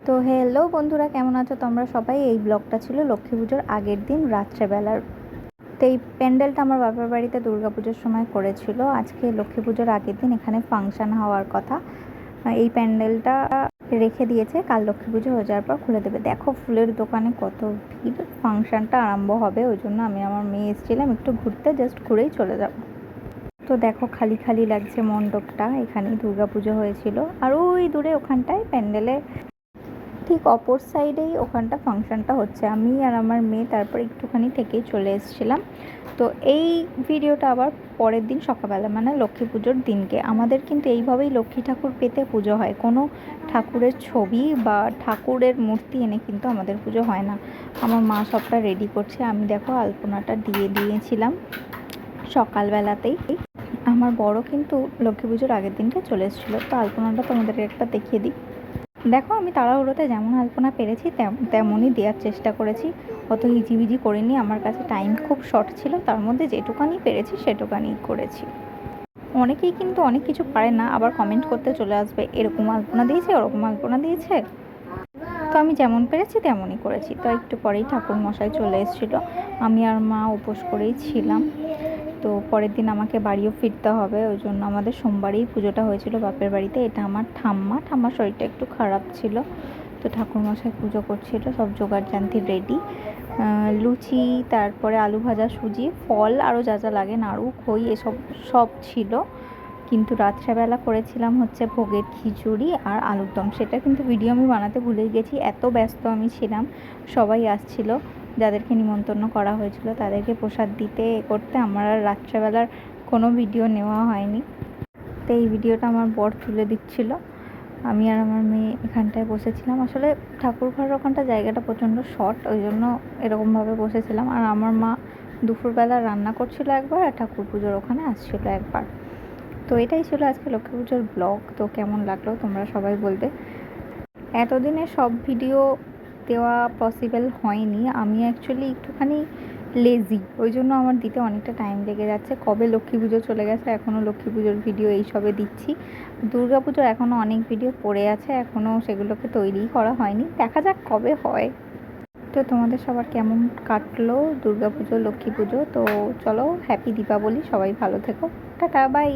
তো হ্যালো বন্ধুরা, কেমন আছো তোমরা সবাই? এই ব্লগটা ছিল লক্ষ্মী পুজোর আগের দিন রাত্রেবেলার। তো এই প্যান্ডেলটা আমার বাপের বাড়িতে দুর্গাপুজোর সময় করেছিল। আজকে লক্ষ্মী পুজোর আগের দিন এখানে ফাংশন হওয়ার কথা। এই প্যান্ডেলটা রেখে দিয়েছে, কাল লক্ষ্মী পুজো হয়ে যাওয়ার পর খুলে দেবে। দেখো ফুলের দোকানে কত ভিড়, ফাংশনটা আরম্ভ হবে ওই জন্য আমি আমার মেয়ে এসেছিলাম একটু ঘুরতে, জাস্ট ঘুরেই চলে যাব। তো দেখো খালি খালি লাগছে মণ্ডপটা, এখানেই দুর্গাপুজো হয়েছিল। আর ওই দূরে ওখানটায় প্যান্ডেলে ঠিক অপর সাইডেই ওখানটা ফাংশনটা হচ্ছে। আমি আর আমার মেয়ে তারপর একটুখানি থেকেই চলে এসেছিলাম। তো এই ভিডিওটা আবার পরের দিন সকালবেলা, মানে লক্ষ্মী পুজোর দিনকে। আমাদের কিন্তু এইভাবেই লক্ষ্মী ঠাকুর পেতে পুজো হয়, কোনো ঠাকুরের ছবি বা ঠাকুরের মূর্তি এনে কিন্তু আমাদের পুজো হয় না। আমার মা সবটা রেডি করছে, আমি দেখো আলপনাটা দিয়ে দিয়েছিলাম সকালবেলাতেই। আমার বড় কিন্তু লক্ষ্মী পুজোর আগের দিনটা চলে এসেছিলো। তো আলপনাটা তোমাদেরকে একবার দেখিয়ে দিই। দেখো আমি তাড়াহুড়োতে যেমন আলপনা পেরেছি তেমনই দেওয়ার চেষ্টা করেছি, অত হিজিবিজি করিনি। আমার কাছে টাইম খুব শর্ট ছিল, তার মধ্যে যেটুকানি পেরেছি সেটুকানি করেছি। অনেকেই কিন্তু অনেক কিছু পারে না, আবার কমেন্ট করতে চলে আসবে এরকম আলপনা দিয়েছে ওরকম আলপনা দিয়েছে। তো আমি যেমন পেরেছি তেমনই করেছি। তো একটু পরেই ঠাকুর মশাই চলে এসেছিলো, আমি আর মা উপোস করেই ছিলাম। তো পরের দিন আমাকে বাড়িও ফিরতে হবে, ওই জন্য আমাদের সোমবারেই পুজোটা হয়েছিল বাপের বাড়িতে। এটা আমার ঠাম্মার শরীরটা একটু খারাপ ছিল, তো ঠাকুরমশাই পুজো করছিল, সব জোগাড় জান্তি রেডি। লুচি, তারপরে আলু ভাজা, সুজি, ফল, আরও যা যা লাগে, নাড়ু, খই, এসব সব ছিল। কিন্তু রাত্রেবেলা করেছিলাম হচ্ছে ভোগের খিচুড়ি আর আলুর দম। সেটা কিন্তু ভিডিও আমি বানাতে ভুলে গেছি, এত ব্যস্ত আমি ছিলাম। সবাই আসছিল, যাদেরকে নিমন্ত্রণ করা হয়েছিল তাদেরকে প্রসাদ দিতে করতে আমার আর রাত্রেবেলার কোনো ভিডিও নেওয়া হয়নি। তো এই ভিডিওটা আমার বর তুলে দিচ্ছিল, আমি আর আমার মেয়ে এখানটায় বসেছিলাম। আসলে ঠাকুর ঘরের ওখানটা জায়গাটা প্রচণ্ড শর্ট, ওই জন্য এরকমভাবে বসেছিলাম। আর আমার মা দুপুরবেলা রান্না করছিল একবার, আর ঠাকুর পুজোর ওখানে আসছিল একবার। তো এটাই ছিল আজকে লক্ষ্মী পুজোর ব্লগ। তো কেমন লাগলো তোমরা সবাই বলবে। এতদিনে সব ভিডিও দেওয়া পসিবল হয়নি, আমি অ্যাকচুয়ালি একটুখানি লেজি, ওই জন্য আমার দিতে অনেকটা টাইম লেগে যাচ্ছে। কবে লক্ষ্মী পুজো চলে গেছে, এখনও লক্ষ্মী পুজোর ভিডিও এই সবে দিচ্ছি। দুর্গা পুজোর এখনও অনেক ভিডিও পড়ে আছে, এখনও সেগুলোকে তৈরিই করা হয়নি, দেখা যাক কবে হয়। তো তোমাদের সবার কেমন কাটলো দুর্গা পুজো, লক্ষ্মী পুজো? তো চলো, হ্যাপি দীপাবলি, সবাই ভালো থেকো, টাটা, বাই।